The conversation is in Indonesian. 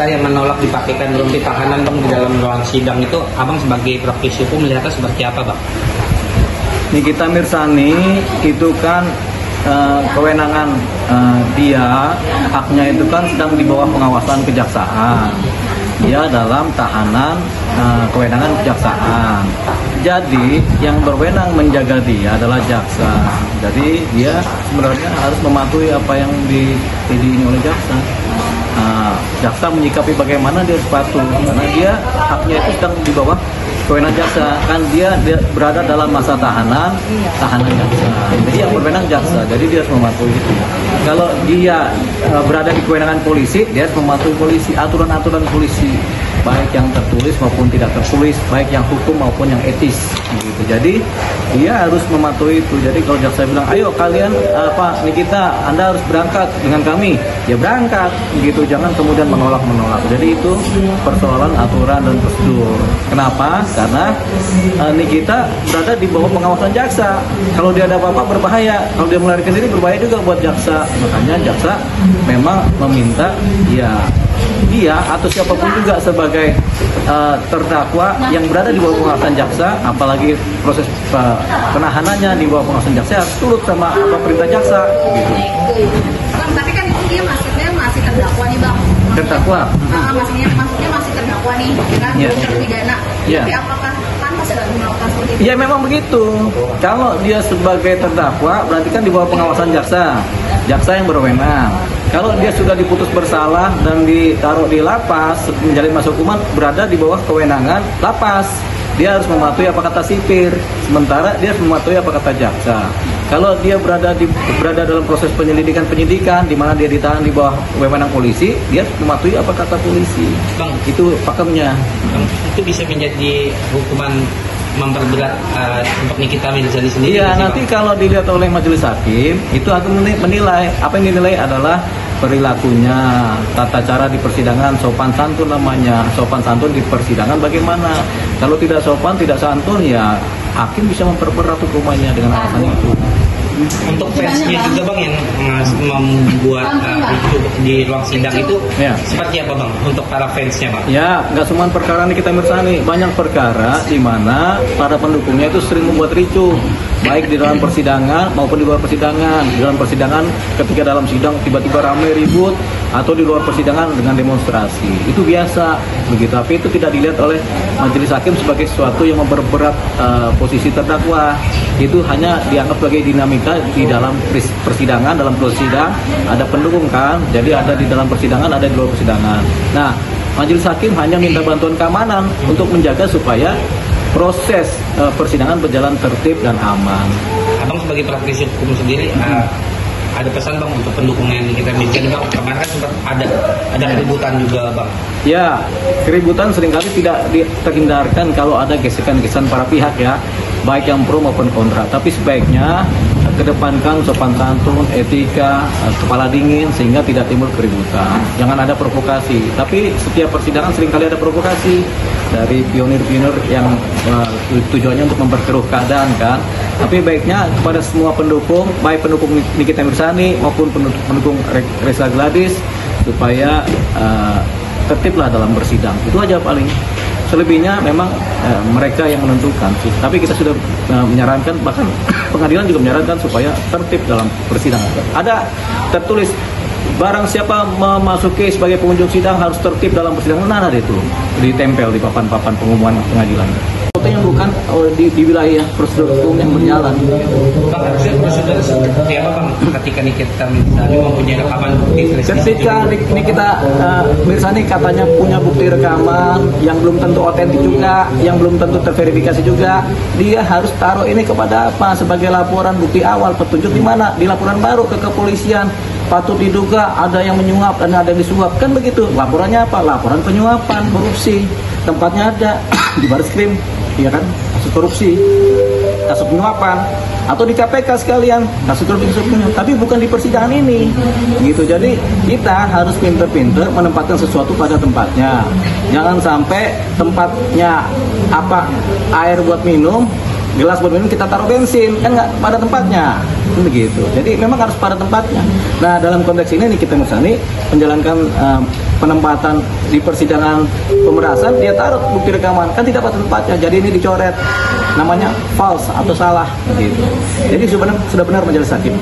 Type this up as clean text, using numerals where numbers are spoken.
jaksa yang menolak dipakaikan rumpi tahanan bang di dalam ruang sidang itu, abang sebagai praktisi hukum melihatnya seperti apa bang? Nikita Mirzani itu kan kewenangan dia, haknya itu kan sedang di bawah pengawasan kejaksaan. Dia dalam tahanan kewenangan kejaksaan. Jadi yang berwenang menjaga dia adalah jaksa. Jadi dia sebenarnya harus mematuhi apa yang diizinkan oleh jaksa. Jaksa menyikapi bagaimana dia harus patuh, karena dia haknya itu sedang di bawah kewenangan jaksa. Kan dia berada dalam masa tahanan jaksa. Jadi yang berwenang jaksa. Jadi dia harus mematuhi itu. Kalau dia berada di kewenangan polisi, dia harus mematuhi polisi, aturan-aturan polisi, baik yang tertulis maupun tidak tertulis, baik yang hukum maupun yang etis. Gitu. Jadi dia harus mematuhi itu. Jadi kalau jaksa bilang, ayo kalian Nikita, Anda harus berangkat dengan kami, ya berangkat. Gitu. Jangan kemudian menolak. Jadi itu persoalan aturan dan prosedur. Kenapa? Karena Nikita berada di bawah pengawasan jaksa. Kalau dia ada apa-apa berbahaya, kalau dia melarikan diri berbahaya juga buat jaksa. Makanya jaksa memang meminta dia atau siapapun juga sebagai terdakwa yang berada di bawah pengawasan jaksa, apalagi proses penahanannya di bawah pengawasan jaksa, harus turut sama apa perintah jaksa gitu. Bang, tapi kan itu dia masih terdakwa nih bang. Terdakwa? Maksudnya masih terdakwa nih, kan belum terpidana. Tapi apakah pantas sudah melakukan seperti itu? Ya memang begitu. Kalau dia sebagai terdakwa berarti kan di bawah pengawasan jaksa yang berwenang. Kalau dia sudah diputus bersalah dan ditaruh di lapas menjalani masa hukuman, berada di bawah kewenangan lapas. Dia harus mematuhi apa kata sipir, sementara dia harus mematuhi apa kata jaksa. Kalau dia berada dalam proses penyidikan di mana dia ditahan di bawah wewenang polisi, dia harus mematuhi apa kata polisi. Bang, itu pakemnya. Bang, itu bisa menjadi hukuman memperberat untuk Nikita Mirzani sendiri. Iya, nanti kalau dilihat oleh majelis hakim, itu akan menilai. Apa yang dinilai adalah perilakunya, tata cara di persidangan, sopan santun namanya. Sopan santun di persidangan bagaimana? Kalau tidak sopan, tidak santun, ya hakim bisa memperberat hukumannya dengan alasan itu. Untuk fansnya juga bang yang membuat di ruang sidang itu seperti apa bang untuk para fansnya bang? Ya, nggak cuma perkara Nikita Mirzani, banyak perkara di mana para pendukungnya itu sering membuat ricuh, baik di dalam persidangan maupun di luar persidangan. Di dalam persidangan, ketika dalam sidang tiba-tiba ramai ribut, atau di luar persidangan dengan demonstrasi, itu biasa begitu. Tapi itu tidak dilihat oleh majelis hakim sebagai sesuatu yang memperberat posisi terdakwa. Itu hanya dianggap sebagai dinamika di dalam persidangan, dalam proses sidang ada pendukung kan, jadi ada di dalam persidangan, ada di luar persidangan. Nah, majelis hakim hanya minta bantuan keamanan untuk menjaga supaya proses persidangan berjalan tertib dan aman. Abang sebagai praktisi hukum sendiri, ada pesan bang untuk pendukungnya Nikita Mirzani bang? Kemarin kan sempat ada keributan juga bang. Ya, keributan seringkali tidak terhindarkan kalau ada gesekan-gesekan para pihak ya, baik yang pro maupun kontra. Tapi sebaiknya kedepankan sopan santun, etika, kepala dingin sehingga tidak timbul keributan. Jangan ada provokasi. Tapi setiap persidangan seringkali ada provokasi dari pionir-pionir yang tujuannya untuk memperkeruh keadaan kan. Tapi baiknya kepada semua pendukung, baik pendukung Nikita Mirzani maupun pendukung Reza Gladys, supaya tertiblah dalam bersidang. Itu aja paling. Selebihnya memang mereka yang menentukan sih. Tapi kita sudah menyarankan, bahkan pengadilan juga menyarankan supaya tertib dalam persidangan. Ada tertulis barang siapa memasuki sebagai pengunjung sidang harus tertib dalam persidangan. Nah, ada itu ditempel di papan-papan pengumuman pengadilan. Yang bukan di wilayah prosedur hukum yang berjalan. Bang, harusnya prosedur seperti apa bang ketika Nikita Mirzani mempunyai rekaman bukti? Ketika Nikita Mirzani katanya punya bukti rekaman yang belum tentu otentik juga, yang belum tentu terverifikasi juga, dia harus taruh ini kepada apa? Sebagai laporan bukti awal, petunjuk di mana? Di laporan baru ke kepolisian. Patut diduga ada yang menyuap dan ada yang disuap, kan begitu. Laporannya apa? Laporan penyuapan, korupsi. Tempatnya ada di Barreskrim, ya kan? Kasus korupsi, kasus penyuapan, atau di KPK sekalian, kasus korupsi, tapi bukan di persidangan ini, gitu. Jadi kita harus pinter-pinter menempatkan sesuatu pada tempatnya. Jangan sampai tempatnya apa, air buat minum, gelas buat minum kita taruh bensin, kan nggak pada tempatnya, begitu. Jadi memang harus pada tempatnya. Nah, dalam konteks ini Nikita Mirzani menjalankan penempatan di persidangan pemerasan, dia taruh bukti rekaman, kan tidak pada tempatnya, jadi ini dicoret, namanya false atau salah gitu. Jadi sudah benar majelis hakim.